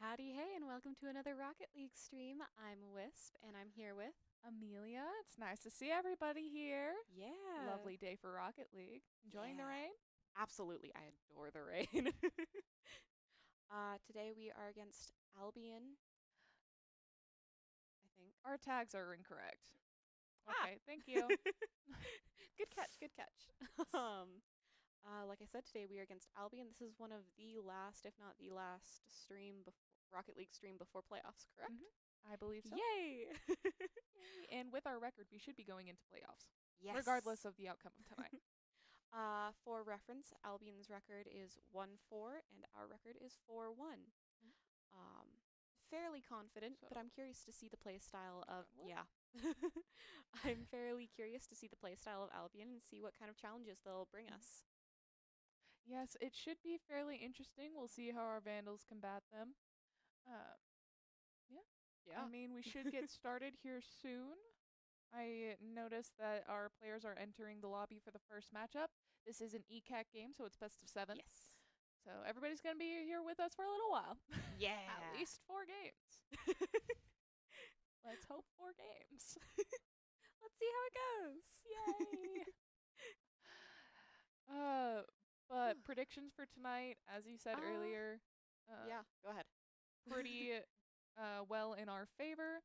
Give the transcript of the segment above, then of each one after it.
Howdy, hey, and welcome to another Rocket League stream. I'm Wisp, and I'm here with Amelia, it's nice to see everybody here. yeah, Lovely day for Rocket League. Enjoying the Yeah. rain? Absolutely, I adore the rain. Today we are against Albion, I think. Our tags are incorrect. Ah! Okay, thank you. Good catch, good catch. Like I said, today we are against Albion. This is one of the last, if not the last, Rocket League stream before playoffs. Correct? I believe so. Yay! And with our record, we should be going into playoffs, Yes. regardless of the outcome of tonight. For reference, Albion's record is 1-4, and our record is 4-1. Fairly confident, but I'm curious to see the play style of I'm fairly curious to see the play style of Albion and see what kind of challenges they'll bring us. Yes, it should be fairly interesting. We'll see how our Vandals combat them. Yeah. I mean, we should get started here soon. I noticed that our players are entering the lobby for the first matchup. This is an ECAC game, so it's best of 7. Yes. So everybody's going to be here with us for a little while. Yeah. At least 4 games. Let's hope 4 games. Let's see how it goes. Yay! But predictions for tonight, as you said earlier. Yeah, go ahead. Pretty well in our favor.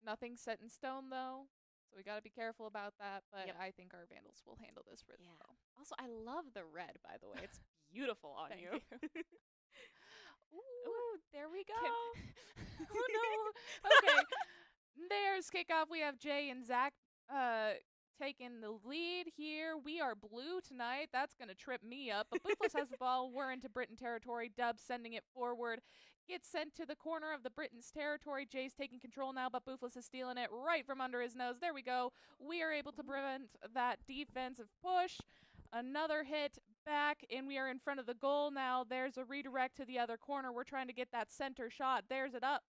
Nothing set in stone, though. So we got to be careful about that. But I think our Vandals will handle this really well. Also, I love the red, by the way. It's beautiful on Thank you. Ooh, there we go. Oh, no. Okay. There's kickoff. We have Jay and Zach taking the lead here. We are blue tonight. That's going to trip me up. But Boofless has the ball. We're into Britain territory. Dub sending it forward. Gets sent to the corner of the Britain's territory. Jay's taking control now, but Boofless is stealing it right from under his nose. There we go. We are able to prevent that defensive push. Another hit back, and we are in front of the goal now. There's a redirect to the other corner. We're trying to get that center shot. There's it up.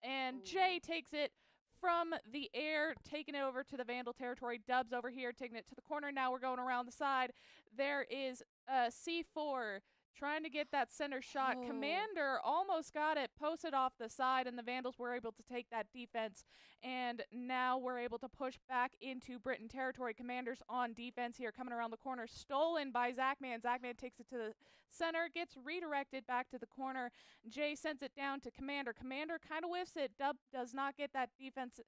And Jay takes it from the air, taking it over to the Vandal territory. Dub's over here, taking it to the corner. Now we're going around the side. There is C4 trying to get that center shot. Commander almost got it, posted off the side, and the Vandals were able to take that defense. And now we're able to push back into Britain territory. Commander's on defense here, coming around the corner. Stolen by Zachman. Zachman takes it to the center, gets redirected back to the corner. Jay sends it down to Commander. Commander kind of whiffs it. Dub does not get that defense.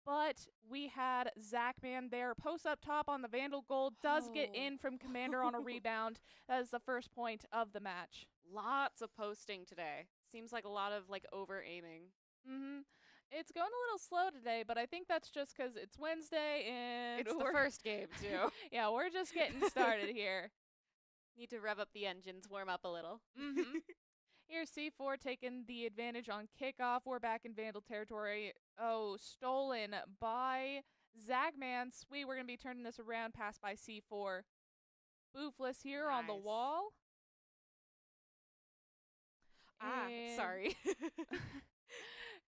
But we had Zachman there. Post up top on the Vandal goal. Does get in from Commander on a rebound. That is the first point of the match. Lots of posting today. Seems like a lot of over-aiming. It's going a little slow today, but I think that's just because it's Wednesday and it's the first game, too. Yeah, we're just getting started here. Need to rev up the engines, warm up a little. Here's C4 taking the advantage on kickoff. We're back in Vandal territory. Oh, stolen by Zagman. Sweet, we're going to be turning this around. Pass by C4. Boofless here on the wall. Sorry.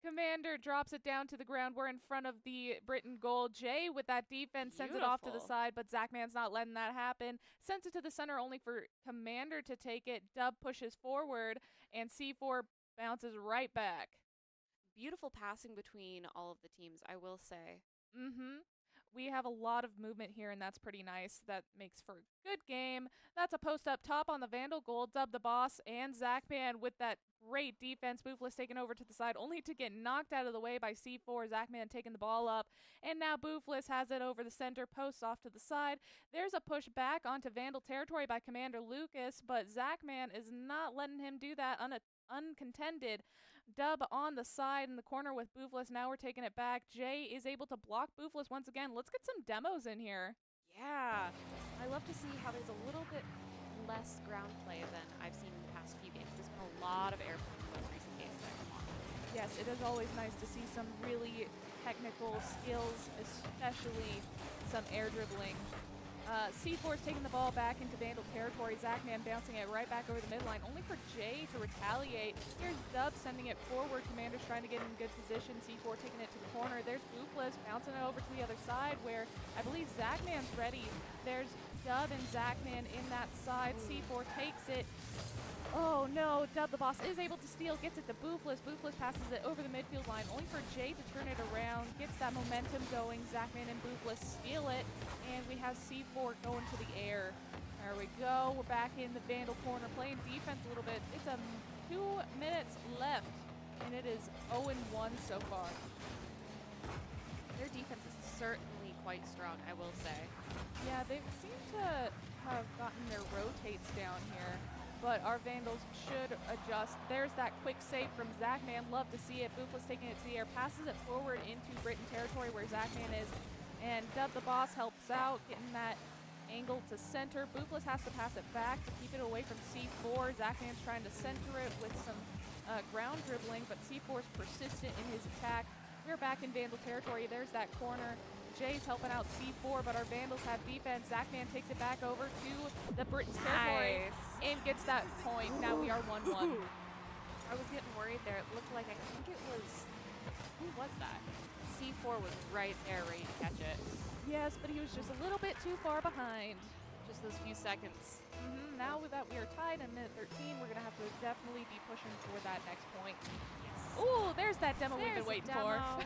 Commander drops it down to the ground. We're in front of the Britain goal. Jay with that defense sends it off to the side, but Zachman's not letting that happen. Sends it to the center only for Commander to take it. Dub pushes forward, and C4 bounces right back. Beautiful passing between all of the teams, I will say. We have a lot of movement here, and that's pretty nice. That makes for a good game. That's a post up top on the Vandal goal. Dub the boss and Zachman with that great defense. Boofless taken over to the side, only to get knocked out of the way by C4. Zachman taking the ball up, and now Boofless has it over the center, posts off to the side. There's a push back onto Vandal territory by Commander Lucas, but Zachman is not letting him do that uncontended. Dub on the side in the corner with Boofless. Now we're taking it back. Jay is able to block Boofless once again. Let's get some demos in here. Yeah. I love to see how there's a little bit less ground play than I've seen in the past few games. There's been a lot of airplay in the recent games that I've watched. Yes, it is always nice to see some really technical skills, especially some air dribbling. C4's taking the ball back into Vandal territory. Zachman bouncing it right back over the midline, only for Jay to retaliate. Here's Dub sending it forward. Commander's trying to get in good position. C4 taking it to the corner. There's Boofless bouncing it over to the other side where I believe Zachman's ready. There's Dub and Zachman in that side. C4 takes it. Oh no, Dub the boss is able to steal, gets it to Boofless. Boofless passes it over the midfield line, only for Jay to turn it around, gets that momentum going. Zachman and Boofless steal it, and we have C4 going to the air. There we go, we're back in the Vandal corner, playing defense a little bit. It's 2 minutes left, and it is 0-1 so far. Their defense is certainly quite strong, I will say. Yeah, they seem to have gotten their rotates down here. But our Vandals should adjust. There's that quick save from Zachman. Love to see it. Boofless taking it to the air. Passes it forward into Britain territory where Zachman is. And Dub the boss helps out, getting that angle to center. Boofless has to pass it back to keep it away from C4. Zachman's trying to center it with some ground dribbling, but C4 is persistent in his attack. We're back in Vandal territory. There's that corner. Jay's helping out C4, but our Vandals have defense. Zachman takes it back over to the Britain's territory and gets that point. Now we are 1-1. I was getting worried there. It looked like, I think it was, who was that? C4 was right there ready to catch it. Yes, but he was just a little bit too far behind. Just those few seconds. Now that we are tied in minute 13, we're going to have to definitely be pushing for that next point. Yes. Ooh, there's that demo we've There's been waiting a for. demo.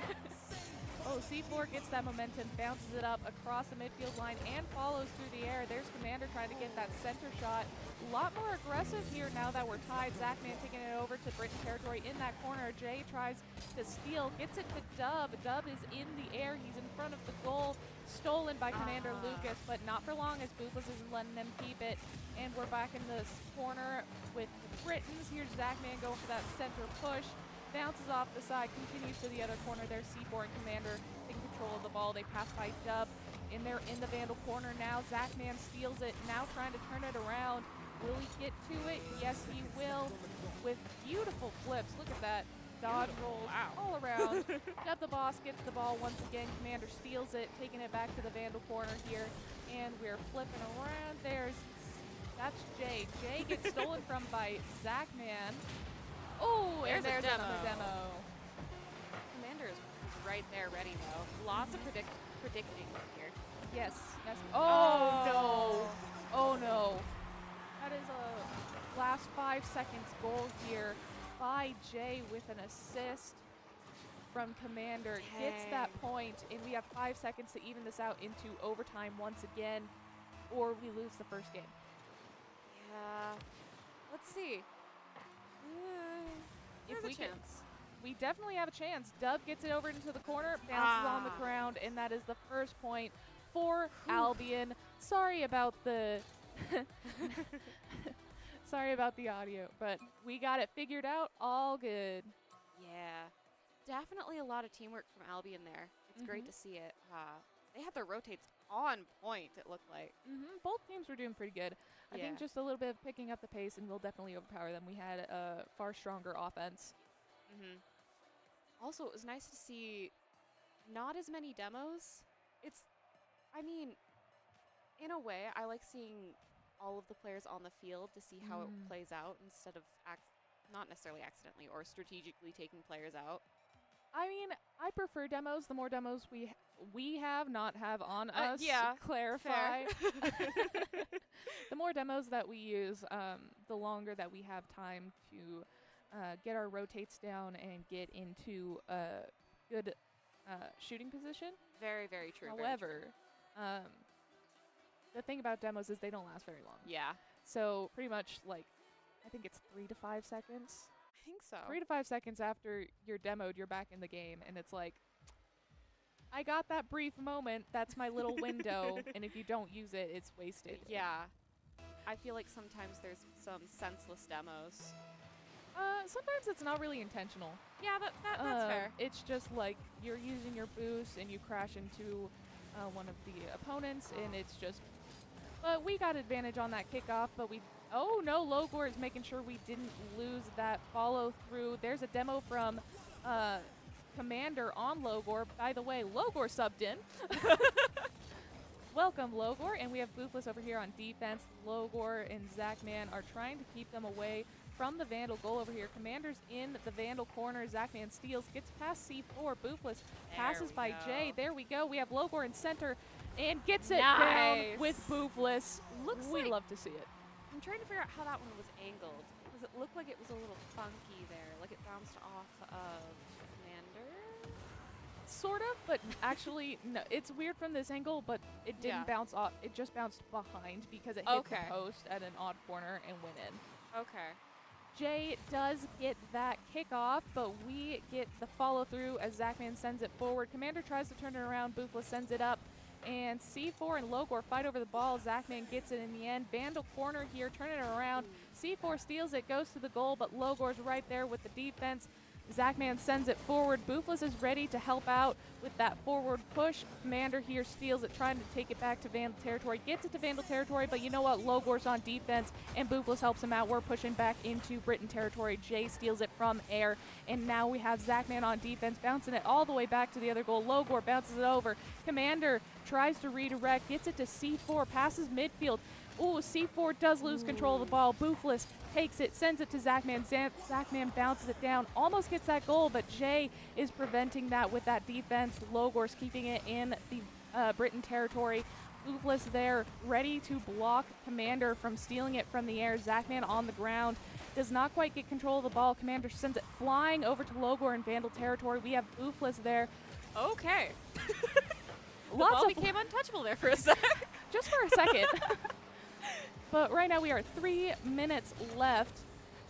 Oh, C4 gets that momentum, bounces it up across the midfield line, and follows through the air. There's Commander trying to get that center shot. A lot more aggressive here now that we're tied. Zachman taking it over to Britain territory in that corner. Jay tries to steal, gets it to Dub. Dub is in the air. He's in front of the goal. Stolen by Commander Lucas, but not for long as Boofless isn't letting them keep it. And we're back in this corner with the Britons. Here's Zachman going for that center push. Bounces off the side, continues to the other corner. There's C4 and Commander taking control of the ball. They pass by Dub. In there in the Vandal corner now. Zachman steals it, now trying to turn it around. Will he get to it? Yes, he will. With beautiful flips. Look at that. Dodge rolls all around. Dub the boss gets the ball once again. Commander steals it, taking it back to the Vandal corner here. And we're flipping around. That's Jay. Jay gets stolen from by Zachman. Oh, and there's another demo. Commander is right there ready, though. Lots of predicting here. Yes. Oh, no. Oh, no. That is a last 5 seconds goal here by Jay with an assist from Commander. Gets that point, and we have 5 seconds to even this out into overtime once again, or we lose the first game. Yeah. Let's see. If we chance. We definitely have a chance. Dub gets it over into the corner, bounces on the ground, and that is the first point for Albion. Sorry about the sorry about the audio, but we got it figured out. All good. Yeah. Definitely a lot of teamwork from Albion there. It's great to see it. They had their rotates on point, it looked like. Both teams were doing pretty good. I think just a little bit of picking up the pace, and we'll definitely overpower them. We had a far stronger offense. Also, it was nice to see not as many demos. I mean, in a way, I like seeing all of the players on the field to see how it plays out instead of not necessarily accidentally or strategically taking players out. I mean, I prefer demos. The more demos we have, not have on us. Yeah, clarify. The more demos that we use, the longer that we have time to get our rotates down and get into a good shooting position. Very, very true. However, the thing about demos is they don't last very long. Yeah. So pretty much, like, I think it's 3 to 5 seconds. I think so. 3 to 5 seconds after you're demoed, you're back in the game, and it's like, I got that brief moment. That's my little window, and if you don't use it, it's wasted. Yeah. I feel like sometimes there's some senseless demos. Sometimes it's not really intentional. Yeah, that's fair. It's just like you're using your boost and you crash into one of the opponents, and it's just. But we got advantage on that kickoff, but we. Oh no, Logor is making sure we didn't lose that follow through. There's a demo from Commander on Logor. By the way, Logor subbed in. Welcome, Logor, and we have Boofless over here on defense. Logor and Zachman are trying to keep them away from the Vandal goal over here. Commander's in the Vandal corner. Zachman steals, gets past C4. Boofless passes by Jay. There we go. We have Logor in center. and gets it Nice. down with Boofless. Looks we like- love to see it. I'm trying to figure out how that one was angled. Because it looked like it was a little funky there. Like it bounced off of Commander. Sort of, but actually, no. It's weird from this angle, but it didn't Yeah. bounce off. It just bounced behind because it hit Okay. the post at an odd corner and went in. Okay. Jay does get that kickoff, but we get the follow through as Zachman sends it forward. Commander tries to turn it around. Boofless sends it up. And C4 and Logor fight over the ball. Zachman gets it in the end. Vandal corner here, turn it around. C4 steals it, goes to the goal, but Logor's right there with the defense. Zachman sends it forward. Boofless is ready to help out with that forward push. Commander here steals it, trying to take it back to Vandal territory. Gets it to Vandal territory, but you know what? Logor's on defense, and Boofless helps him out. We're pushing back into Britain territory. Jay steals it from air, and now we have Zachman on defense, bouncing it all the way back to the other goal. Logor bounces it over. Commander tries to redirect, gets it to C4, passes midfield. Ooh, C4 does lose control of the ball. Boofless takes it, sends it to Zachman. Zachman bounces it down, almost gets that goal, but Jay is preventing that with that defense. Logor's keeping it in the Britain territory. Boofless there, ready to block Commander from stealing it from the air. Zachman on the ground, does not quite get control of the ball. Commander sends it flying over to Logor in Vandal territory. We have Boofless there. Okay. Lots The ball of became untouchable there for a sec. just for a second. But right now we are 3 minutes left,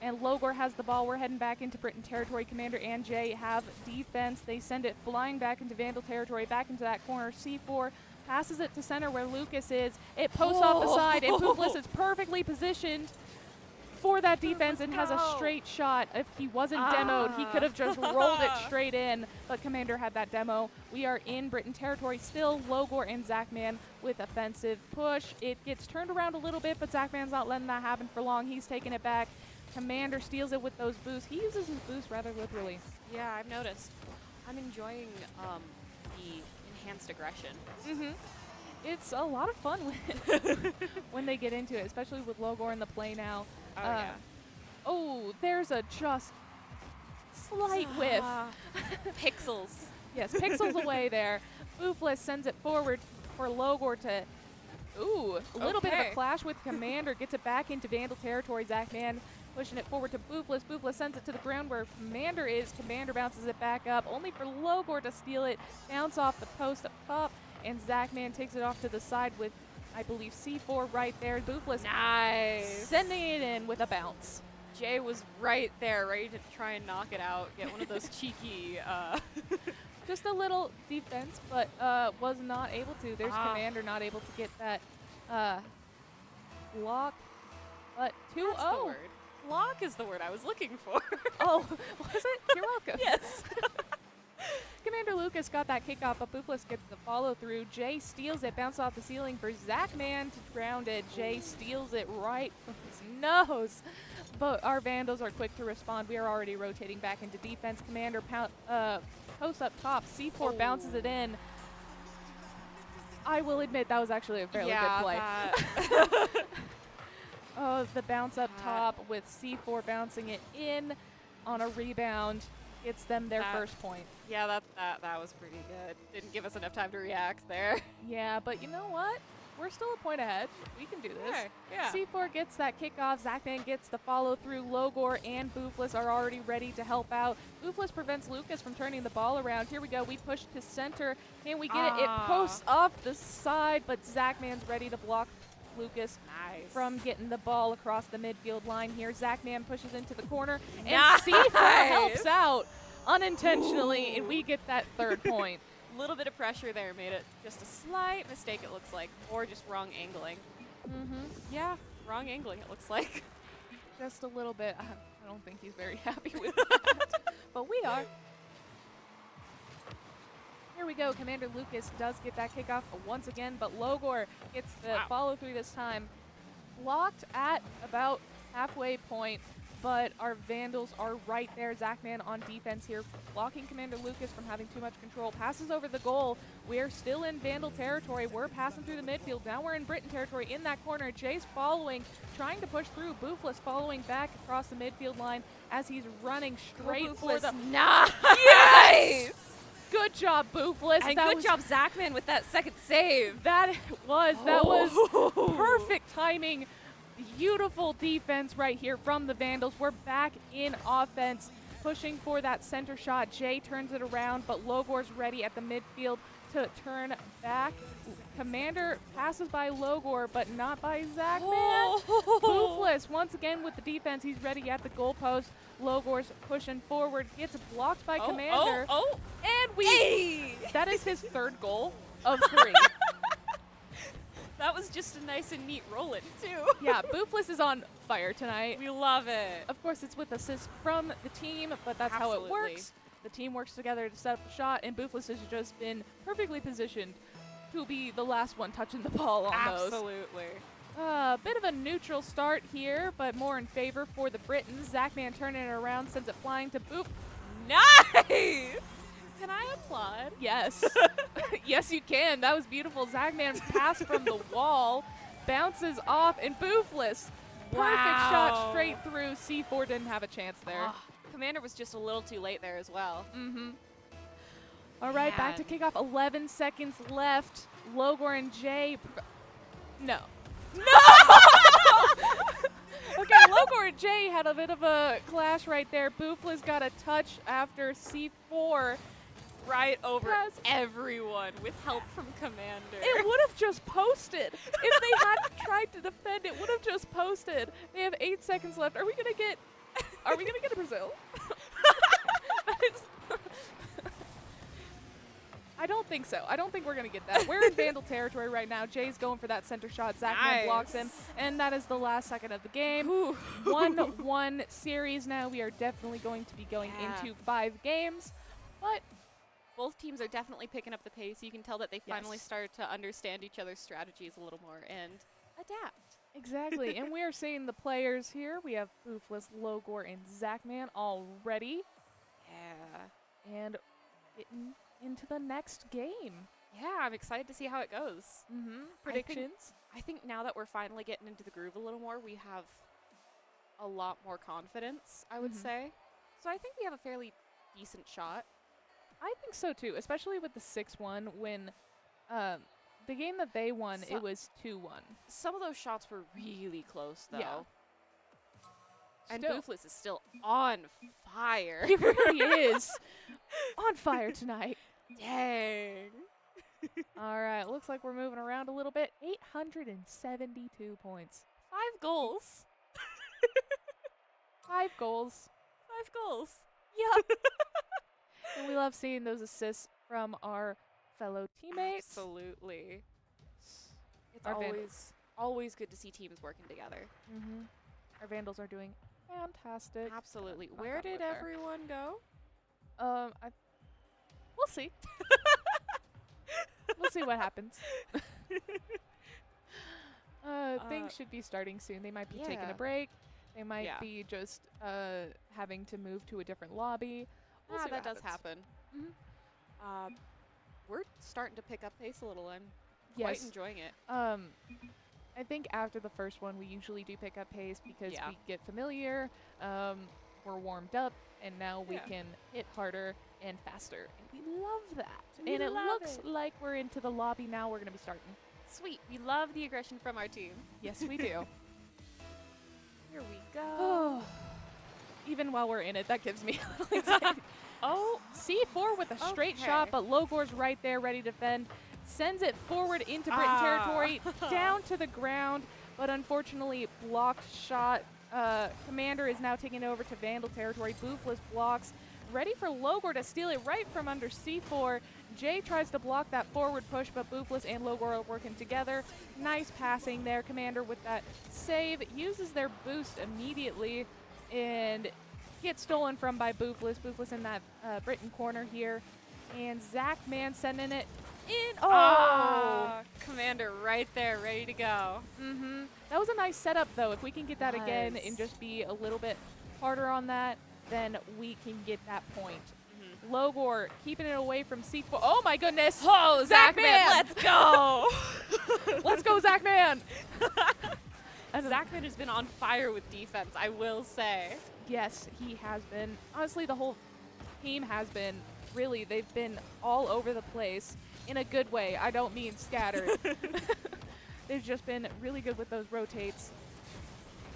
and Logor has the ball. We're heading back into Britain territory. Commander and Jay have defense. They send it flying back into Vandal territory, back into that corner. C4 passes it to center where Lucas is. It posts off the side, and Boofless is perfectly positioned for that defense and has a straight shot. If he wasn't demoed, he could have just rolled it straight in, but Commander had that demo. We are in Britain territory still. Logor and Zachman with offensive push. It gets turned around a little bit, but Zachman's not letting that happen for long. He's taking it back. Commander steals it with those boosts. He uses his boost rather liberally. Yeah, I've noticed. I'm enjoying the enhanced aggression. It's a lot of fun when they get into it, especially with Logor in the play now. Oh, yeah. Oh, there's a just slight whiff. Pixels. Yes, pixels away there. Boofless sends it forward for Logor to... Ooh, a little bit of a clash with Commander. Gets it back into Vandal territory. Zachman pushing it forward to Boofless. Boofless sends it to the ground where Commander is. Commander bounces it back up, only for Logor to steal it. Bounce off the post up top, and Zachman takes it off to the side with, I believe, C4 right there. Boofless sending it in with a bounce. Jay was right there, ready to try and knock it out, get one of those cheeky... Just a little defense, but was not able to. There's Commander not able to get that block. But 2-0. That's the word. Block is the word I was looking for. Oh, was it? You're welcome. Yes. Commander Lucas got that kickoff, but Boofless gets the follow through. Jay steals it, bounce off the ceiling for Zachman to ground it. Jay steals it right from his nose. But our Vandals are quick to respond. We are already rotating back into defense. Commander post up top. C4 bounces it in. I will admit that was actually a fairly good play. Oh, the bounce up top with C4 bouncing it in on a rebound. Gets them their first point. Yeah, that was pretty good. Didn't give us enough time to react there. Yeah, but you know what? We're still a point ahead. We can do this. Okay, yeah. C4 gets that kickoff. Zachman gets the follow through. Logor and Boofless are already ready to help out. Boofless prevents Lucas from turning the ball around. Here we go. We push to center. Can we get it? It posts off the side, but Zachman's ready to block Lucas from getting the ball across the midfield line here. Zachman pushes into the corner, and C4 helps out unintentionally, and we get that third point. A little bit of pressure there made it just a slight mistake, it looks like, or just wrong angling. Yeah, wrong angling, it looks like. Just a little bit. I don't think he's very happy with that, but we are. Here we go. Commander Lucas does get that kickoff once again, but Logor gets the follow through this time. Blocked at about halfway point, but our Vandals are right there. Zachman on defense here, blocking Commander Lucas from having too much control. Passes over the goal. We're still in Vandal territory. We're passing through the midfield. Now we're in Britain territory in that corner. Jay's following, trying to push through. Boofless following back across the midfield line as he's running straight for the... Nice! Good job, Boofless. And good job, Zachman, with that second save. That was perfect timing. Beautiful defense right here from the Vandals. We're back in offense, pushing for that center shot. Jay turns it around, but Logor's ready at the midfield to turn back. Commander passes by Logor, but not by Zachman. Boofless once again with the defense. He's ready at the goalpost. Logor's pushing forward, gets blocked by Commander. And that is his third goal of 3. That was just a nice and neat roll-in, too. Yeah, Boofless is on fire tonight. We love it. Of course, it's with assists from the team, but that's how it works. The team works together to set up the shot, and Boofless has just been perfectly positioned to be the last one touching the ball on those. Absolutely. Bit of a neutral start here, but more in favor for the Britons. Zachman turning it around, sends it flying to Boop. Nice! Can I applaud? Yes. Yes, you can. That was beautiful. Zachman's pass from the wall bounces off, and Boofless. Perfect shot straight through. C4 didn't have a chance there. Commander was just a little too late there as well. All right, back to kickoff. 11 seconds left. Logor and Jay. No. Okay, Logor and Jay had a bit of a clash right there. Boofless got a touch after C4. Right over everyone with help from Commander. It would have just posted. If they hadn't tried to defend, it would have just posted. They have 8 seconds left. Are we gonna get a Brazil? I don't think so. I don't think we're gonna get that. We're in Vandal territory right now. Jay's going for that center shot. Zachman blocks him, and that is the last second of the game. 1-1 series now. We are definitely going to be going into 5 games, but both teams are definitely picking up the pace. You can tell that they finally started to understand each other's strategies a little more and adapt. Exactly. And we are seeing the players here. We have Boofless, Logor, and Zachman already. Yeah. And getting into the next game. Yeah, I'm excited to see how it goes. Predictions? I think now that we're finally getting into the groove a little more, we have a lot more confidence, I would say. So I think we have a fairly decent shot. I think so too, especially with the 6-1 when the game that they won, it was 2-1. Some of those shots were really close, though. Yeah. And Boofless is still on fire. He really is on fire tonight. Dang. All right, looks like we're moving around a little bit. 872 points. 5 goals. 5 goals. 5 goals. Yep. And we love seeing those assists from our fellow teammates. Absolutely. It's Our always good to see teams working together. Our Vandals are doing fantastic. Absolutely. Where did everyone go? We'll see. We'll see what happens. Things should be starting soon. They might be taking a break. They might be just having to move to a different lobby. We'll see that what does happen. We're starting to pick up pace a little. I'm quite enjoying it. I think after the first one, we usually do pick up pace because we get familiar, we're warmed up, and now we can hit harder and faster. And we love that. And it looks like we're into the lobby now. We're going to be starting. Sweet. We love the aggression from our team. Yes, we do. Here we go. Even while we're in it, that gives me a little anxiety. C4 with a straight shot, but Logor's right there ready to defend. Sends it forward into Britain territory, down to the ground, but unfortunately blocked shot. Commander is now taking it over to Vandal territory. Boofless blocks, ready for Logor to steal it right from under C4. Jay tries to block that forward push, but Boofless and Logor are working together. Nice passing there. Commander with that save, uses their boost immediately, and gets stolen from by Boofless. Boofless in that Britain corner here. And Zachman sending it in. Commander right there, ready to go. That was a nice setup, though. If we can get that again and just be a little bit harder on that, then we can get that point. Logor keeping it away from C4. Oh, my goodness. Oh, Zachman, let's go. Let's go, Zachman. Zachman has been on fire with defense, I will say. Yes, he has been. Honestly, the whole team has been. really, they've been all over the place in a good way. I don't mean scattered. They've just been really good with those rotates.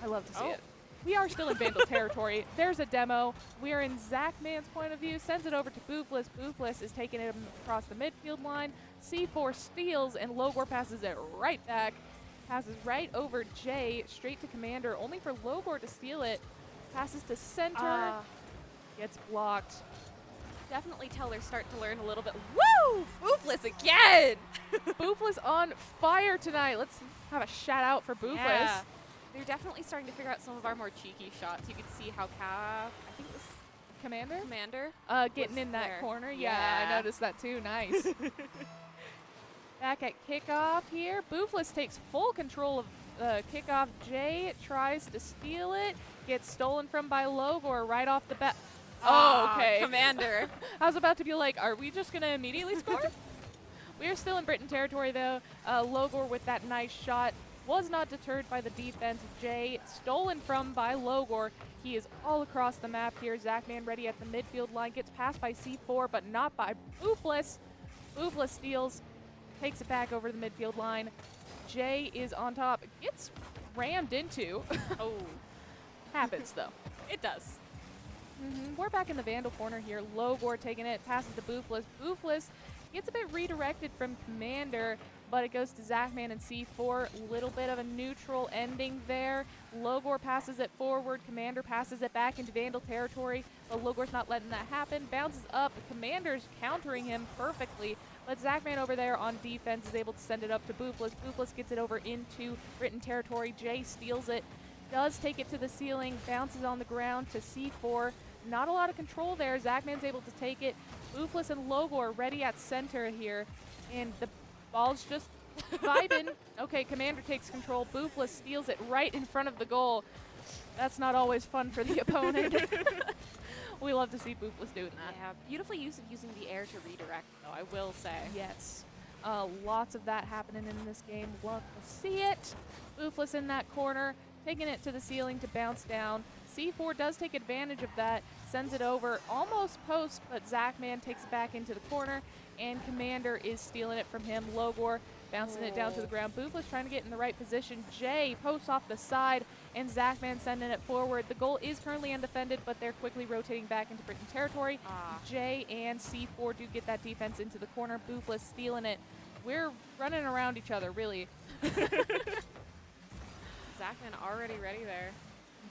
I love to see it. We are still in Vandal territory. There's a demo. We are in Zachman's point of view. Sends it over to Boofless. Boofless is taking it across the midfield line. C4 steals, and Logor passes it right back. Passes right over Jay, straight to Commander, only for Logor to steal it. Passes to center. Gets blocked. Definitely tell they're starting to learn a little bit. Woo! Boofless again! Boofless on fire tonight. Let's have a shout out for Boofless. Yeah. They're definitely starting to figure out some of our more cheeky shots. You can see how I think this Commander? Getting was in that there. corner. Yeah, I noticed that too. Nice. Back at kickoff here. Boofless takes full control of kickoff. Jay tries to steal it. Gets stolen from by Logor right off the bat. Oh, okay. Commander. I was about to be like, are we just going to immediately score? We are still in Britain territory, though. Logor with that nice shot was not deterred by the defense. Jay stolen from by Logor. He is all across the map here. Zachman ready at the midfield line. Gets passed by C4, but not by Boofless. Boofless steals. Takes it back over the midfield line. Jay is on top. Gets rammed into. Oh. Happens, though. It does. We're back in the Vandal corner here. Logor taking it. Passes to Boofless. Boofless gets a bit redirected from Commander, but it goes to Zachman and C4. Little bit of a neutral ending there. Logor passes it forward. Commander passes it back into Vandal territory, but Logor's not letting that happen. Bounces up. Commander's countering him perfectly, but Zachman over there on defense is able to send it up to Boofless. Boofless gets it over into Britain territory. Jay steals it. Does take it to the ceiling. Bounces on the ground to C4. Not a lot of control there. Zachman's able to take it. Boofless and Logor ready at center here, and the ball's just vibing. Okay, Commander takes control. Boofless steals it right in front of the goal. That's not always fun for the opponent. We love to see Boofless doing that. Yeah, beautiful use of using the air to redirect, though, I will say. Yes. Lots of that happening in this game. Love to see it. Boofless in that corner, taking it to the ceiling to bounce down. C4 does take advantage of that, sends it over almost post, but Zachman takes it back into the corner, and Commander is stealing it from him. Logor bouncing it down to the ground. Boofless trying to get in the right position. Jay posts off the side, and Zachman sending it forward. The goal is currently undefended, but they're quickly rotating back into Britain territory. Jay and C4 do get that defense into the corner. Boofless stealing it. We're running around each other, really. Zachman already ready there.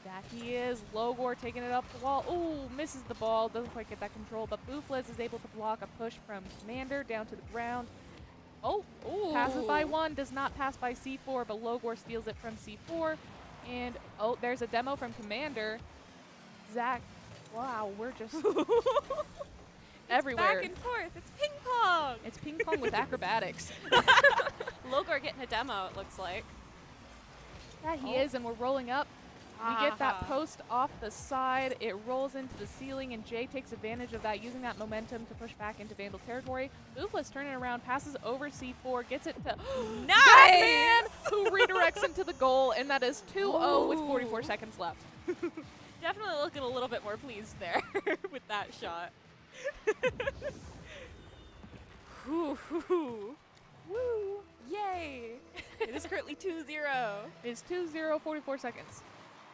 That he is. Logor taking it up the wall. Ooh, misses the ball. Doesn't quite get that control, but Boofless is able to block a push from Commander down to the ground. Oh, passes by one. Does not pass by C4, but Logor steals it from C4. And, oh, there's a demo from Commander. Zach, wow, we're just everywhere. Back and forth. It's ping pong. It's ping pong with acrobatics. Logor getting a demo, it looks like. Yeah, he is, and we're rolling up. We get that post off the side. It rolls into the ceiling, and Jay takes advantage of that, using that momentum to push back into Vandal territory. Boofless turning around, passes over C4, gets it to Zachman, who redirects into the goal, and that is 2-0 with 44 seconds left. Definitely looking a little bit more pleased there with that shot. Woo. Yay! It is currently 2-0. It's 2-0, 44 seconds.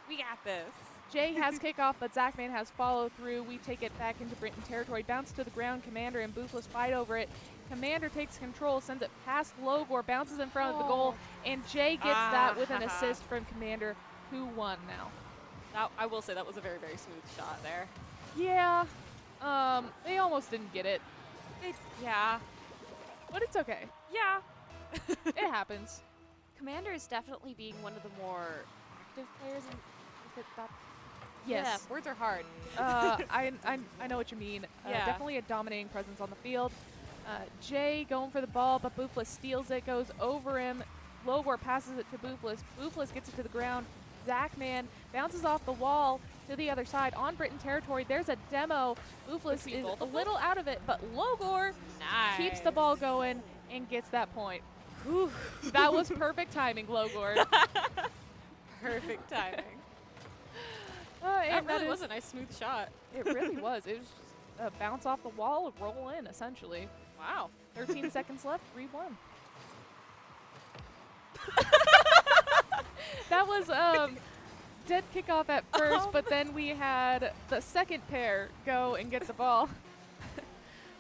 We got this. Jay has kickoff, but Zachman has follow through. We take it back into Britain territory. Bounce to the ground. Commander and Boofless fight over it. Commander takes control, sends it past Logor, bounces in front of the goal, and Jay gets that with an assist from Commander, 2-1 now. I will say that was a very, very smooth shot there. Yeah. They almost didn't get it. Yeah. But it's okay. Yeah. It happens. Commander is definitely being one of the more active players in that. Yes. Yeah, words are hard. I know what you mean. Yeah. Definitely a dominating presence on the field. Jay going for the ball, but Boofless steals it, goes over him. Logor passes it to Boofless. Boofless gets it to the ground. Zachman bounces off the wall to the other side on Britain territory. There's a demo. Boofless is a little out of it, but Logor keeps the ball going and gets that point. Whew. That was perfect timing, Logor. Perfect timing. And That really was a nice smooth shot. It really was. It was bounce off the wall, roll in, essentially. Wow. 13 seconds left, 3-1. That was dead kickoff at first, but then we had the second pair go and get the ball.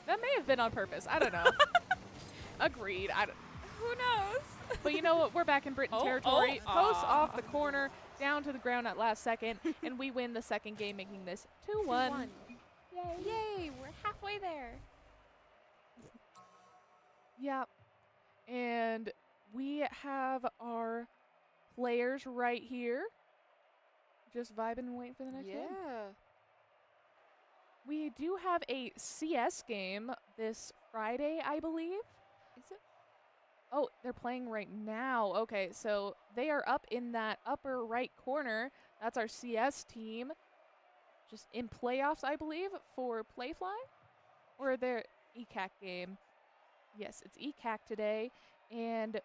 That may have been on purpose. I don't know. Agreed. Who knows? But you know what? We're back in Britain territory. Post off the corner, down to the ground at last second, and we win the second game, making this 2-1. Yay. Yay, we're halfway there. Yep. And we have our players right here. Just vibing and waiting for the next game. Yeah. We do have a CS game this Friday, I believe. Is it? Oh, they're playing right now. Okay, so they are up in that upper right corner. That's our CS team. Just in playoffs, I believe, for Playfly. Or their ECAC game. Yes, it's ECAC today. And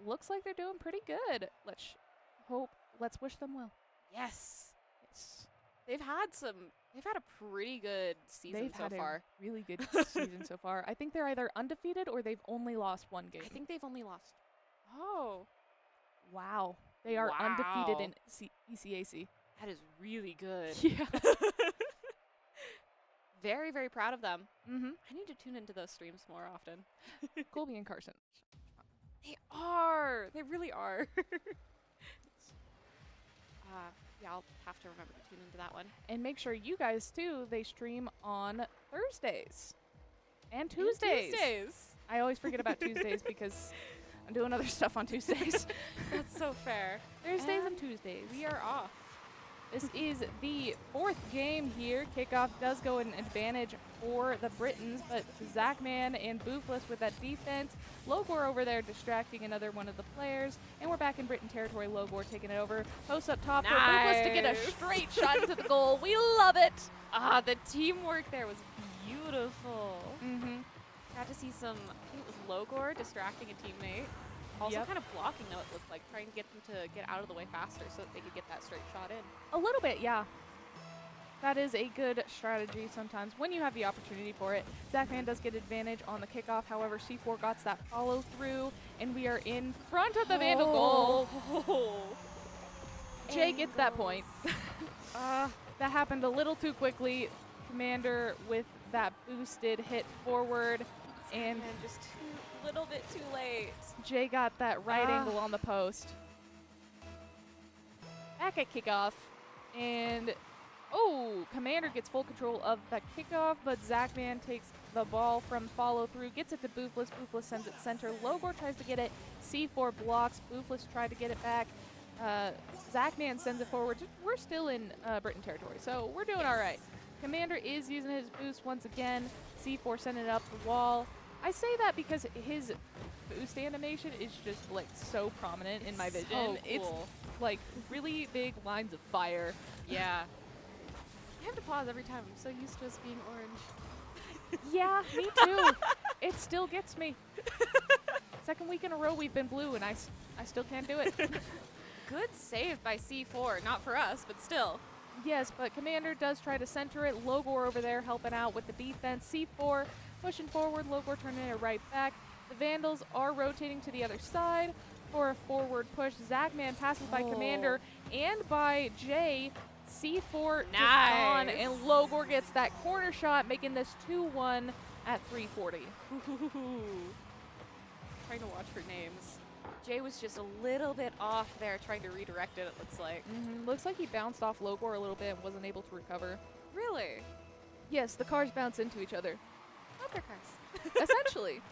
looks like they're doing pretty good. Let's wish them well. Yes. Yes. They've had a pretty good season so far. A really good season so far. I think they're either undefeated or they've only lost one game. I think they've only lost. Oh. Wow. They are undefeated in ECAC. That is really good. Yeah. Very, very proud of them. Mm-hmm. I need to tune into those streams more often. Colby and Carson. They are. They really are. Yeah, I'll have to remember to tune into that one. And make sure you guys, too, they stream on Thursdays and Tuesdays. I always forget about Tuesdays because I'm doing other stuff on Tuesdays. That's so fair. Thursdays and Tuesdays. We are off. This is the fourth game here. Kickoff does go an advantage for the Britons, but Zachman and Boofless with that defense. Logor over there distracting another one of the players. And we're back in Britain territory. Logor taking it over. Post up top for Boofless to get a straight shot into the goal. We love it. The teamwork there was beautiful. Mm-hmm. Got to see some, I think it was Logor distracting a teammate. Also kind of blocking, though, it looked like, trying to get them to get out of the way faster so that they could get that straight shot in. A little bit, yeah. That is a good strategy sometimes when you have the opportunity for it. Zachman does get advantage on the kickoff. However, C4 got that follow through, and we are in front of the Vandal goal. Jay gets that point. That happened a little too quickly. Commander with that boosted hit forward, and just a little bit too late. Jay got that right angle on the post. Back at kickoff, and Commander gets full control of the kickoff, but Zachman takes the ball from follow through, gets it to Boofless. Boofless sends it center. Logor tries to get it. C4 blocks. Boofless tried to get it back. Zachman sends it forward. We're still in Britain territory, so we're doing all right. Commander is using his boost once again. C4 sending it up the wall. I say that because his boost animation is just like so prominent in my vision. So cool. It's like really big lines of fire. Yeah. I have to pause every time. I'm so used to us being orange. Yeah, me too. It still gets me. Second week in a row we've been blue, and I still can't do it. Good save by C4. Not for us, but still. Yes, but Commander does try to center it. Logor over there helping out with the defense. C4 pushing forward. Logor turning it right back. The Vandals are rotating to the other side for a forward push. Zachman passes by Commander and by Jay. C4 gets on, and Logor gets that corner shot, making this 2-1 at 3:40. Trying to watch for names. Jay was just a little bit off there trying to redirect it looks like. Looks like he bounced off Logor a little bit and wasn't able to recover. Really? Yes, the cars bounce into each other. Other cars. Essentially.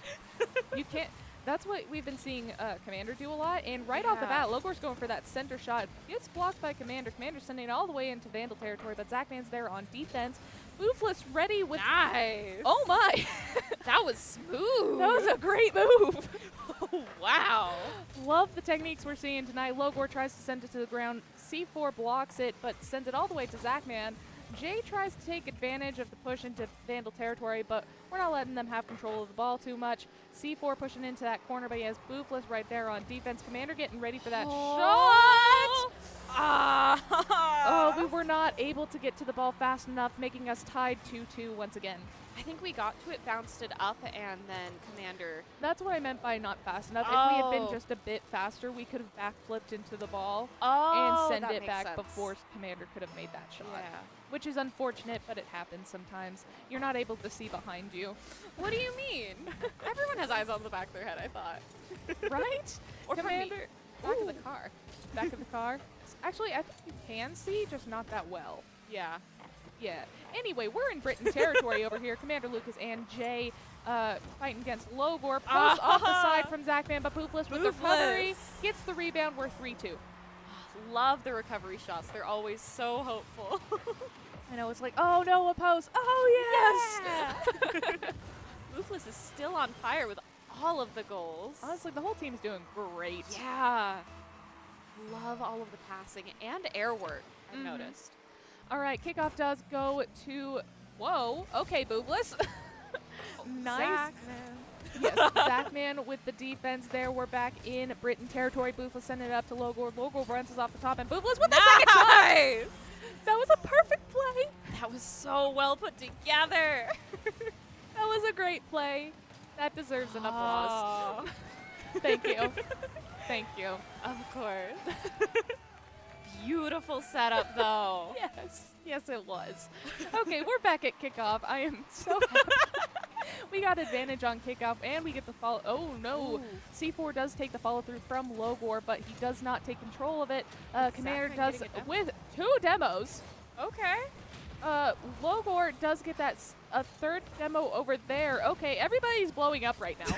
You can't. That's what we've been seeing Commander do a lot. And right off the bat, Logor's going for that center shot. Gets blocked by Commander. Commander sending it all the way into Vandal territory, but Zachman's there on defense. Boofless ready with... Nice. Oh, my. That was smooth. That was a great move. Oh, wow. Love the techniques we're seeing tonight. Logor tries to send it to the ground. C4 blocks it, but sends it all the way to Zachman. Jay tries to take advantage of the push into Vandal territory, but we're not letting them have control of the ball too much. C4 pushing into that corner, but he has Boofless right there on defense. Commander getting ready for that shot. Oh, we were not able to get to the ball fast enough, making us tied 2-2 once again. I think we got to it, bounced it up, and then Commander. That's what I meant by not fast enough. If we had been Oh. just a bit faster, we could have backflipped into the ball Oh, and that send it makes back sense. before Commander could have made that shot. Yeah. Which is unfortunate, but it happens sometimes. You're not able to see behind you, What do you mean? Everyone has eyes on the back of their head, I thought. right? Or from me. Commander, Back of Ooh. the car. back of the car. Actually, I think you can see, just not that well. Yeah. Yeah. Anyway, we're in Britain territory over here. Commander Lucas and Jay fighting against Logor. Post off the side from Zachman, but Poofless with the recovery Poofless. gets the rebound. We're 3-2. Love the recovery shots. They're always so hopeful. I know, it's like, oh no, a post. Oh yes! Ruthless is still on fire with all of the goals. Honestly, the whole team's doing great. Yeah. Love all of the passing and air work, I've Mhm. noticed. All right, kickoff does go to, whoa, okay, Boobless. Nice. Zach, Yes, Zachman with the defense there. We're back in Britain territory. Boobless sending it up to Logor. Logor bounces off the top, and Boobless with the second shot. Nice! That was a perfect play. That was so well put together. That was a great play. That deserves an applause. Aw. Thank you. Thank you. Of course. Beautiful setup, though. Yes. Yes, it was. Okay, we're back at kickoff. I am so happy. We got advantage on kickoff, and we get the follow. Oh, no. Ooh. C4 does take the follow-through from Logor, but he does not take control of it. Commander Zachman does getting a demo. with 2 demos. Okay. Logor does get that a third demo over there. Okay, everybody's blowing up right now.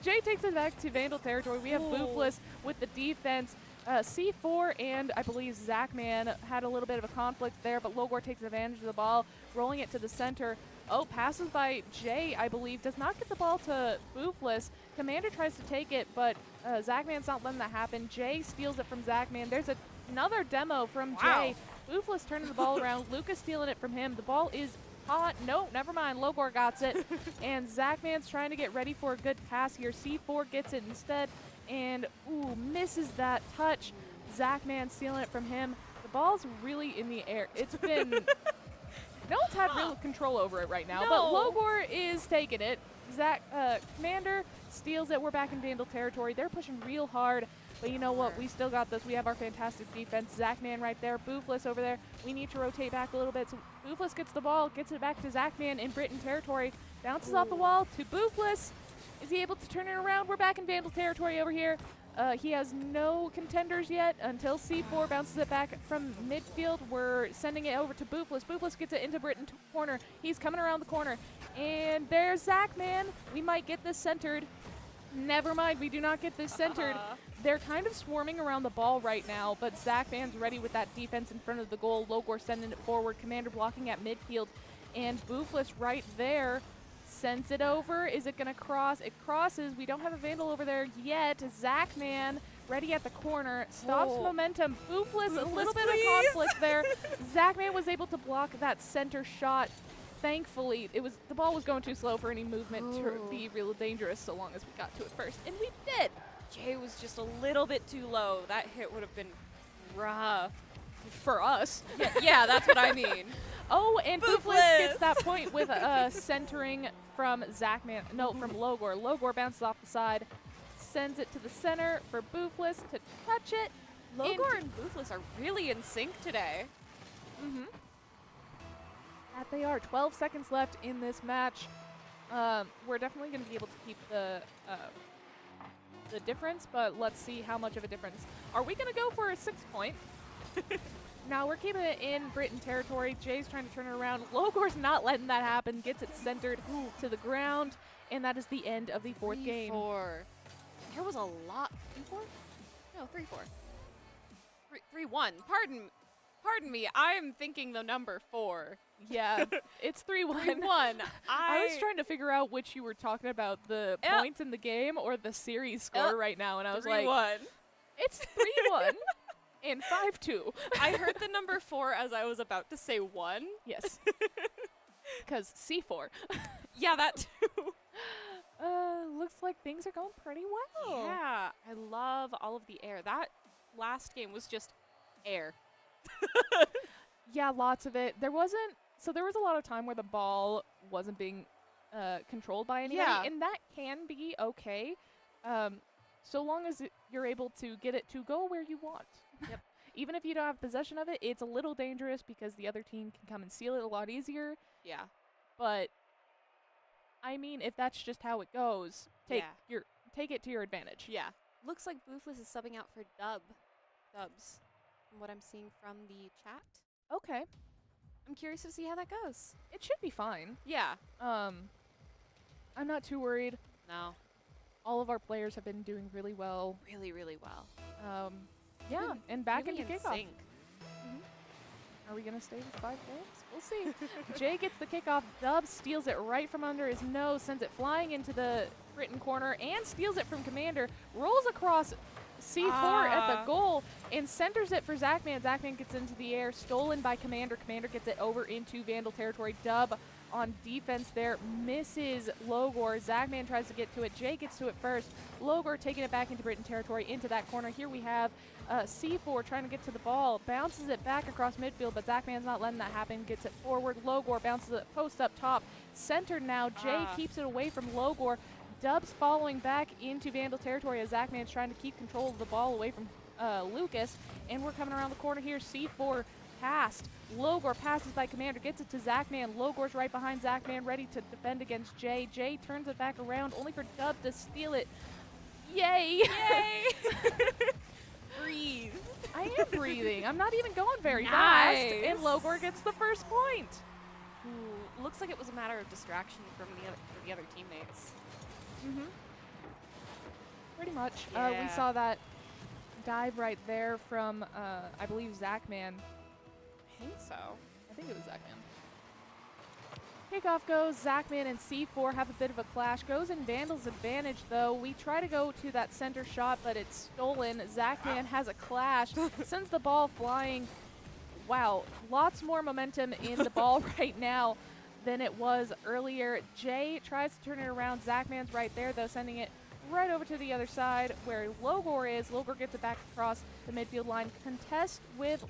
Jay takes it back to Vandal territory. We have Ooh. Boofless with the defense. C4 and I believe Zachman had a little bit of a conflict there, but Logor takes advantage of the ball, rolling it to the center. Oh, passes by Jay, I believe, does not get the ball to Boofless. Commander tries to take it, but Zachman's not letting that happen. Jay steals it from Zachman. There's another demo from Wow. Jay. Boofless turning the ball around. Lucas stealing it from him. The ball is hot. No, never mind. Logor got it. And Zachman's trying to get ready for a good pass here. C4 gets it instead. And, ooh, misses that touch. Zachman stealing it from him. The ball's really in the air. It's been... no one's had real control over it right now. No. But Logor is taking it. Commander steals it. We're back in Vandal territory. They're pushing real hard. But you know what? We still got this. We have our fantastic defense. Zachman right there. Boofless over there. We need to rotate back a little bit. So Boofless gets the ball, gets it back to Zachman in Britain territory. Bounces off the wall to Boofless. Is he able to turn it around? We're back in Vandal territory over here. He has no contenders yet until C4 bounces it back from midfield. We're sending it over to Boofless. Boofless gets it into Britain corner. He's coming around the corner. And there's Zachman. We might get this centered. Never mind, we do not get this centered. They're kind of swarming around the ball right now, but Zachman's ready with that defense in front of the goal. Logor sending it forward. Commander blocking at midfield. And Boofless right there sends it over. Is it going to cross? It crosses. We don't have a Vandal over there yet. Zachman ready at the corner. Stops Oh. momentum. Boofless, a little bit please. of conflict there. Zachman was able to block that center shot. Thankfully, the ball was going too slow for any movement to Ooh. be real dangerous so long as we got to it first. And we did. Jay was just a little bit too low. That hit would have been rough. For us. Yeah, that's what I mean. Oh, and Boofless Boofless. gets that point with centering from Zachman. No, from Logor. Logor bounces off the side, sends it to the center for Boofless to touch it. Logor and Boofless are really in sync today. Mm-hmm. That they are. 12 seconds left in this match. We're definitely going to be able to keep the difference, but let's see how much of a difference. Are we going to go for a 6-point? No, we're keeping it in Britain territory. Jay's trying to turn it around. Logor's not letting that happen. Gets it centered to the ground, and that is the end of the fourth game. 3-4. There was a lot. 3-4? No, 3-4. 3-1. Pardon me. I'm thinking the number 4. Yeah, it's 3-1. 3-1. I was trying to figure out which you were talking about, the Yep. points in the game or the series score Yep. right now, and I was 3-1. like, it's 3-1 and 5-2. I heard the number 4 as I was about to say 1. Yes. Because C4. Yeah, that too. Looks like things are going pretty well. Yeah, I love all of the air. That last game was just air. Yeah, lots of it. There was a lot of time where the ball wasn't being controlled by anybody, Yeah. and that can be okay, so long as you're able to get it to go where you want. Yep. Even if you don't have possession of it, it's a little dangerous because the other team can come and steal it a lot easier. Yeah. But I mean, if that's just how it goes, take it to your advantage. Yeah. Looks like Boofless is subbing out for Dubs, from what I'm seeing from the chat. Okay, I'm curious to see how that goes. it should be fine. Yeah. I'm not too worried. No. All of our players have been doing really well. Really, really well. Yeah, Even and back really into in kickoff. sync. Are we gonna stay with 5 goals? We'll see. Jay gets the kickoff. Dub steals it right from under his nose, sends it flying into the Britain corner, and steals it from Commander. Rolls across C4 at the goal and centers it for Zachman. Zachman gets into the air, stolen by Commander. Commander gets it over into Vandal territory. Dub on defense there, misses Logor. Zachman tries to get to it. Jay gets to it first. Logor taking it back into Britain territory, into that corner. Here we have C4 trying to get to the ball, bounces it back across midfield, but Zachman's not letting that happen. Gets it forward. Logor bounces it post up top. Centered now. Jay keeps it away from Logor. Dubs following back into Vandal territory as Zachman's trying to keep control of the ball away from Lucas. And we're coming around the corner here. C4 passed. Logor passes by Commander, gets it to Zachman. Logor's right behind Zachman, ready to defend against Jay. Jay turns it back around, only for Dub to steal it. Yay! Yay! Breathe. I am breathing. I'm not even going very Nice. fast. And Logor gets the first point. Ooh, looks like it was a matter of distraction from the other teammates. Pretty much. Yeah. We saw that dive right there from, I believe, Zachman. I think so. I think it was Zachman. Kickoff goes. Zachman and C4 have a bit of a clash. Goes in Vandal's advantage, though. We try to go to that center shot, but it's stolen. Zachman has a clash. Sends the ball flying. Wow. Lots more momentum in the ball right now than it was earlier. Jay tries to turn it around. Zachman's right there, though, sending it right over to the other side where Logor is. Logor gets it back across the midfield line. Contest with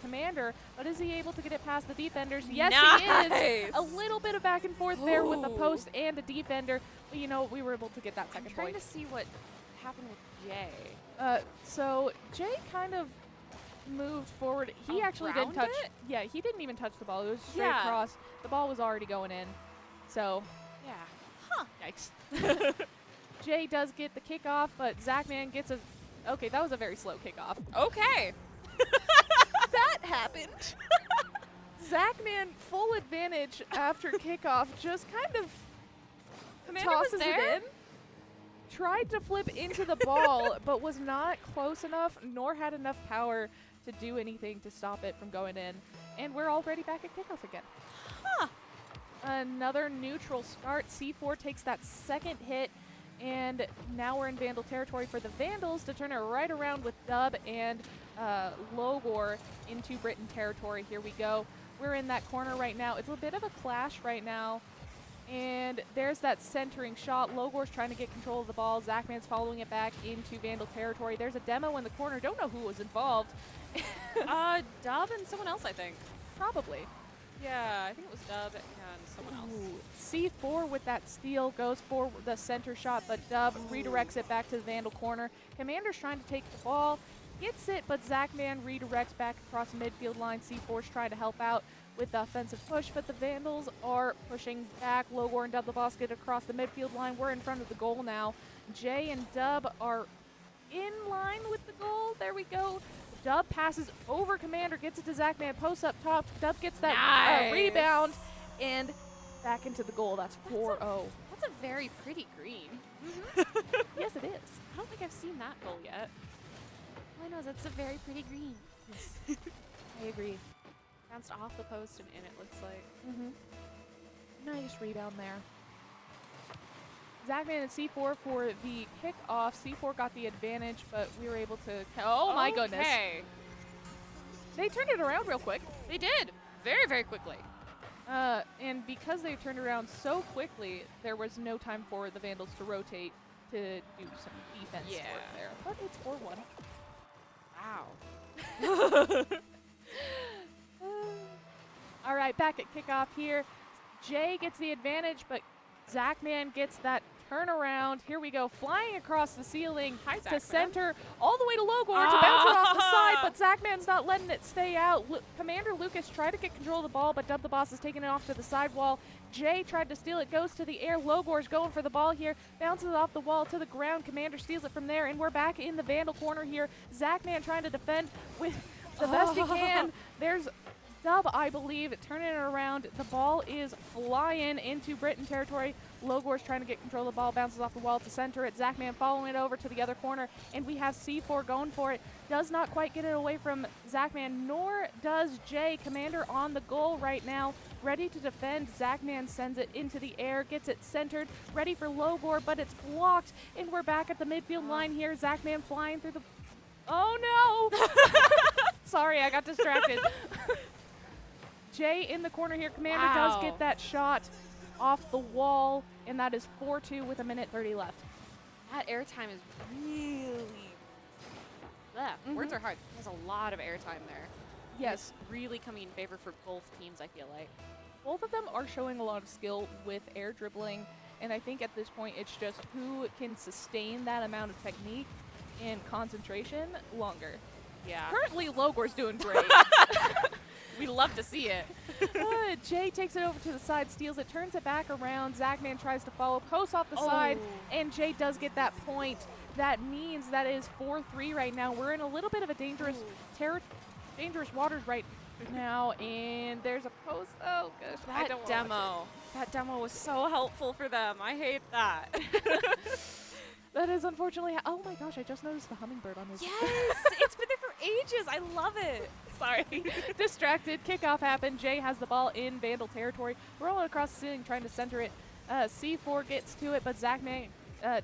Commander, but is he able to get it past the defenders? Yes, he is. A little bit of back and forth there with the post and a defender, but you know, we were able to get that second I'm trying point. to see what happened with Jay. So Jay kind of moved forward. He actually didn't Around touch. it? Yeah, he didn't even touch the ball. It was straight Yeah. across. The ball was already going in. So Yeah. Huh. Yikes. Jay does get the kickoff, but Zachman gets a. Okay, that was a very slow kickoff. Okay. That happened. Zachman full advantage after kickoff, just kind of Commander was tosses there? it in. Tried to flip into the ball, but was not close enough, nor had enough power to do anything to stop it from going in. And we're already back at kickoff again. Huh. Another neutral start. C4 takes that second hit, and now we're in Vandal territory for the Vandals to turn it right around with Dub and Logor into Britain territory. Here we go. We're in that corner right now. It's a bit of a clash right now. And there's that centering shot. Logor's trying to get control of the ball. Zachman's following it back into Vandal territory. There's a demo in the corner. Don't know who was involved. Dub and someone else, I think. Probably. Yeah, I think it was Dub and someone else. Ooh. C4 with that steal goes for the center shot, but Dub redirects it back to the Vandal corner. Commander's trying to take the ball, gets it, but Zachman redirects back across the midfield line. C4's trying to help out with the offensive push, but the Vandals are pushing back. Logor and Dub the boss get across the midfield line. We're in front of the goal now. Jay and Dub are in line with the goal. There we go. Dub passes over Commander, gets it to Zachman, posts up top. Dub gets that Nice. rebound and back into the goal. That's 4-0. That's a very pretty green. Yes, it is. I don't think I've seen that goal yet. All I know is it's a very pretty green. Yes. I agree. Bounced off the post and in, it looks like. Nice rebound there. Zachman and C4 for the kickoff. C4 got the advantage, but we were able to. Oh my goodness. Okay. They turned it around real quick. They did. Very, very quickly. And because they turned around so quickly, there was no time for the Vandals to rotate to do some defense work there. But it's 4-1. Wow. All right, back at kickoff here. Jay gets the advantage, but Zachman gets that turnaround. Here we go, flying across the ceiling to center, all the way to Logor to bounce it off the side, but Zachman's not letting it stay out. Commander Lucas tried to get control of the ball, but Dub the Boss is taking it off to the sidewall. Jay tried to steal it, goes to the air. Logor's going for the ball here, bounces it off the wall to the ground. Commander steals it from there, and we're back in the Vandal corner here. Zachman trying to defend with the best he can. There's Dub, I believe, turning it around. The ball is flying into Britain territory. Logor's trying to get control of the ball, bounces off the wall to center it. Zachman following it over to the other corner, and we have C4 going for it. Does not quite get it away from Zachman, nor does Jay. Commander on the goal right now, ready to defend. Zachman sends it into the air, gets it centered, ready for Logor, but it's blocked, and we're back at the midfield line here. Zachman flying through the... Oh, no! Sorry, I got distracted. Jay in the corner here. Commander does get that shot off the wall, and that is 4-2 with 1:30 left. That airtime is really... Words are hard. There's a lot of airtime there. Yes. It's really coming in favor for both teams, I feel like. Both of them are showing a lot of skill with air dribbling, and I think at this point it's just who can sustain that amount of technique and concentration longer. Yeah. Currently, Logor's doing great. We love to see it. Jay takes it over to the side, steals it, turns it back around. Zachman tries to follow, posts off the side, and Jay does get that point. That means that is 4-3 right now. We're in a little bit of a dangerous waters right now, and there's a post. Oh, gosh. That demo was so helpful for them. I hate that. That is unfortunately. Oh my gosh, I just noticed the hummingbird on his. Yes, it's been there for ages. I love it. Sorry. Distracted. Kickoff happened. Jay has the ball in Vandal territory. Rolling across the ceiling, trying to center it. C4 gets to it, but Zachman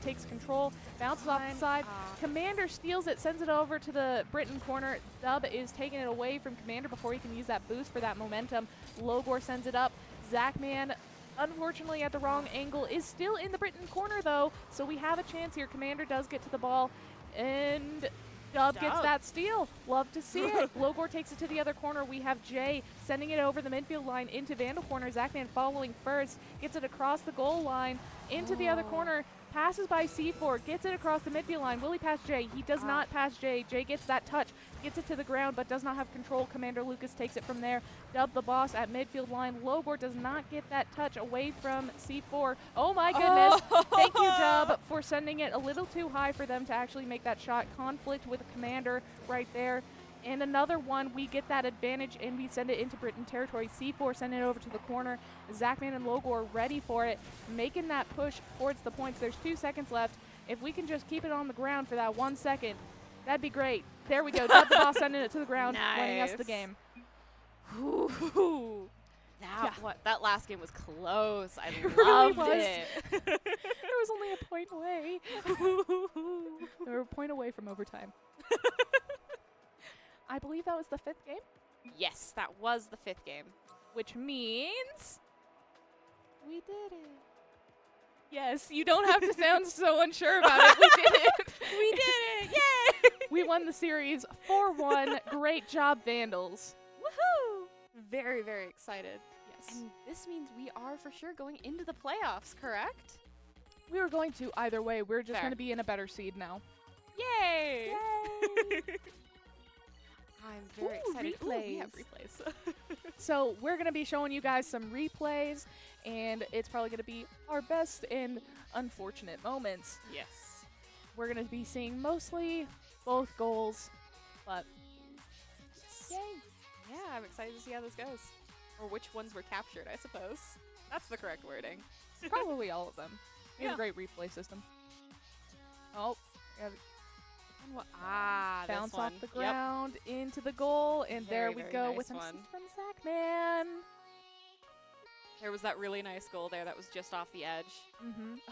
takes control, bounces off the side. Commander steals it, sends it over to the Britain corner. Dub is taking it away from Commander before he can use that boost for that momentum. Logor sends it up. Zachman, unfortunately at the wrong angle, is still in the Britain corner though, so we have a chance here. Commander does get to the ball, and Dub gets that steal. Love to see it. Logor takes it to the other corner. We have Jay sending it over the midfield line into Vandal corner. Zachman following first, gets it across the goal line into the other corner. Passes by C4, gets it across the midfield line. Will he pass Jay? He does not pass Jay. Jay gets that touch, gets it to the ground, but does not have control. Commander Lucas takes it from there. Dub the boss at midfield line. Logor does not get that touch away from C4. Oh my goodness. Thank you, Dub, for sending it a little too high for them to actually make that shot. Conflict with Commander right there. And another one, we get that advantage, and we send it into Britain territory. C4 send it over to the corner. Zachman and Logor ready for it, making that push towards the points. There's 2 seconds left. If we can just keep it on the ground for that 1 second, that'd be great. There we go. Dub the boss sending it to the ground, winning us the game. Ooh. That last game was close. I really loved it. There was only a point away. They were a point away from overtime. I believe that was the 5th game. Yes, that was the 5th game. Which means we did it. Yes, you don't have to sound so unsure about it. We did it. We did it. Yay! We won the series 4-1. Great job, Vandals. Woohoo! Very, very excited. Yes. And this means we are for sure going into the playoffs, correct? We were going to either way. We're just going to be in a better seed now. Yay! Yay! I'm very excited. Replays. We have replays. So we're going to be showing you guys some replays, and it's probably going to be our best and unfortunate moments. Yes. We're going to be seeing mostly both goals, but yay. Yeah, I'm excited to see how this goes. Or which ones were captured, I suppose. That's the correct wording. probably all of them. We have Yeah. a great replay system. Oh, bounce this one. off the ground into the goal, and there we Very go nice with an one. assist from Zachman. There was that really nice goal there that was just off the edge.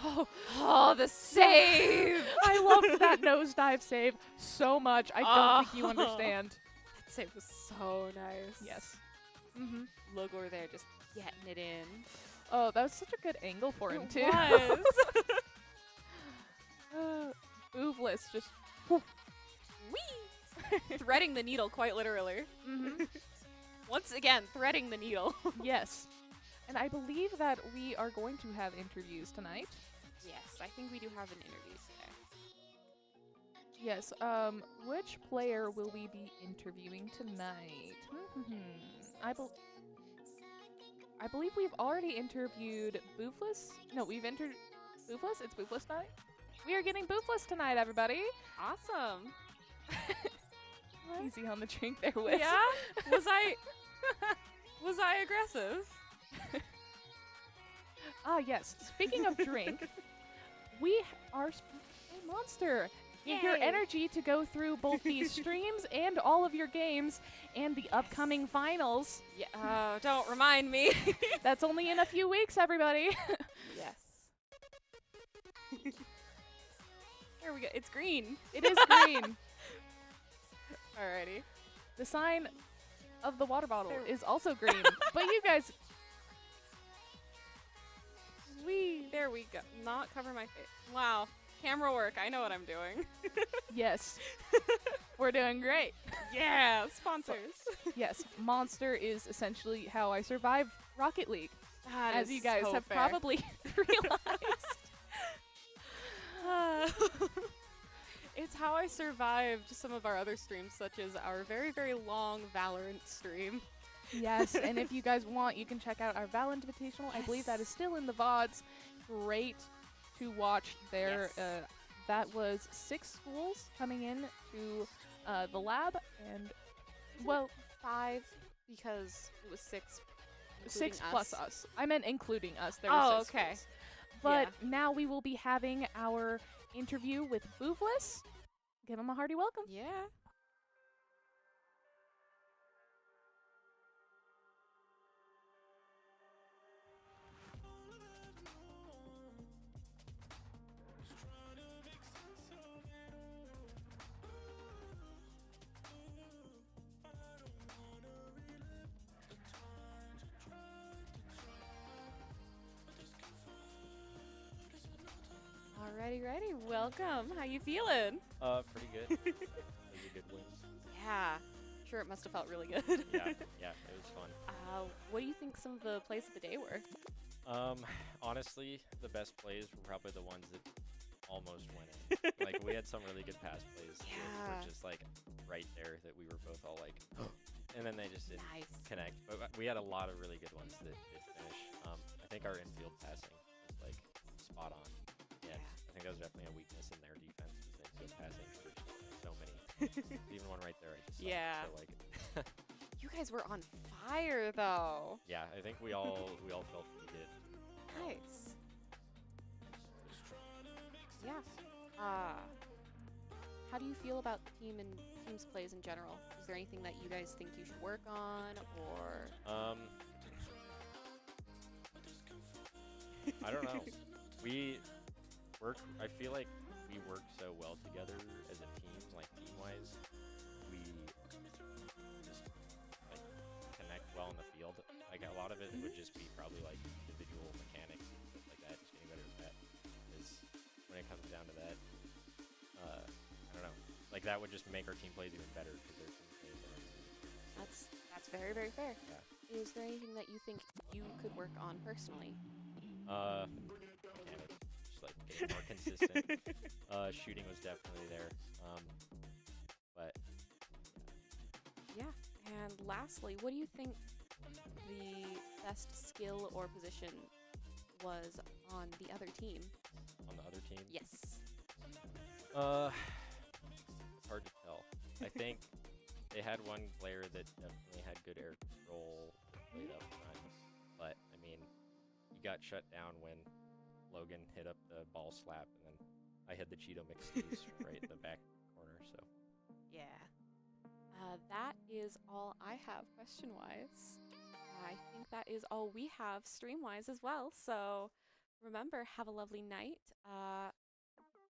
Oh, Oh, the save! I loved that nosedive save so much. I don't think you understand. That save was so nice. Yes. Logor there just getting it in. Oh, that was such a good angle for him, too. Was. Boovless just... Whee! Threading the needle, quite literally. Mm-hmm. Once again, threading the needle. Yes. And I believe that we are going to have interviews tonight. Yes, I think we do have an interview today. Yes. Which player will we be interviewing tonight? I believe we've already interviewed Boofless. No, we've entered Boofless. It's Boofless night. We are getting Boofless tonight, everybody. Awesome. Easy on the drink there, Wiz. Yeah? Was I aggressive? Yes. Speaking of drink, we are Hey, Monster. Get your Yay. energy to go through both these streams and all of your games and the upcoming finals. Yeah. Don't remind me. That's only in a few weeks, everybody. Yes. There we go. It's green. It is green. Alrighty. The sign of the water bottle There- is also green. But you guys, There we go. Not cover my face. Wow. Camera work. I know what I'm doing. yes, we're doing great. Yeah. Sponsors. Yes, Monster is essentially how I survive Rocket League, That as is you guys so have fair. probably realized. It's how I survived some of our other streams, such as our very, very long Valorant stream. Yes, and if you guys want, you can check out our Val Invitational. I believe that is Yes. still in the VODs. Great to watch there. Yes. That was 6 schools coming in to the lab, and well, 5 because it was 6. 6 including plus us. us. I meant including us. There were Oh, 6 okay. schools. But Yeah. now we will be having our interview with Boofless. Give him a hearty welcome. Yeah. Alrighty, ready. Welcome. How you feeling? Pretty good. It was a good win. Yeah. Sure, it must have felt really good. Yeah, it was fun. What do you think some of the plays of the day were? Honestly, the best plays were probably the ones that almost went in. Like, we had some really good pass plays that Yeah. were just, like, right there that we were both all like, and then they just didn't Nice. connect. But we had a lot of really good ones that did finish. I think our infield passing was, like, spot on. And I think that was definitely a weakness in their defense, was infield passing. There's just so many. Even one right there, I just saw. Yeah. So, like, You guys were on fire, though. yeah, I think we all felt pretty good. Nice. Yeah. How do you feel about the team's plays in general? Is there anything that you guys think you should work on, or? I don't know. I feel like we work so well together as a team, like team-wise. We just like connect well in the field. Like a lot of it would just be probably like individual mechanics and stuff like that, just getting better at that. Because when it comes down to that, I don't know. Like that would just make our team plays even better because their team plays are. That's very, very fair. Yeah. Is there anything that you think you could work on personally? Mechanics, just like getting more consistent. Shooting was definitely there. But Yeah. And lastly, what do you think the best skill or position was on the other team? on the other team, Yes. it's hard to tell. I think they had one player that definitely had good air control, played up front, but I mean, he got shut down when Logan hit up the ball slap, and then I had the Cheeto mixties right in the back corner. So Yeah. That is all I have question-wise. I think that is all we have stream-wise as well. So remember, have a lovely night.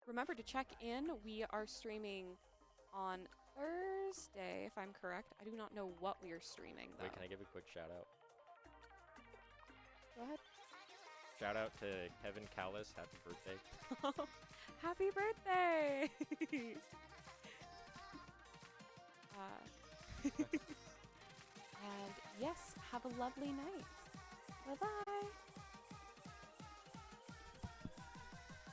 Remember to check in. We are streaming on Thursday, if I'm correct. I do not know what we are streaming, though. wait, can I give a quick shout out? Go ahead. Shout out to Kevin Callis, happy birthday. Happy birthday! And yes, have a lovely night. Bye-bye.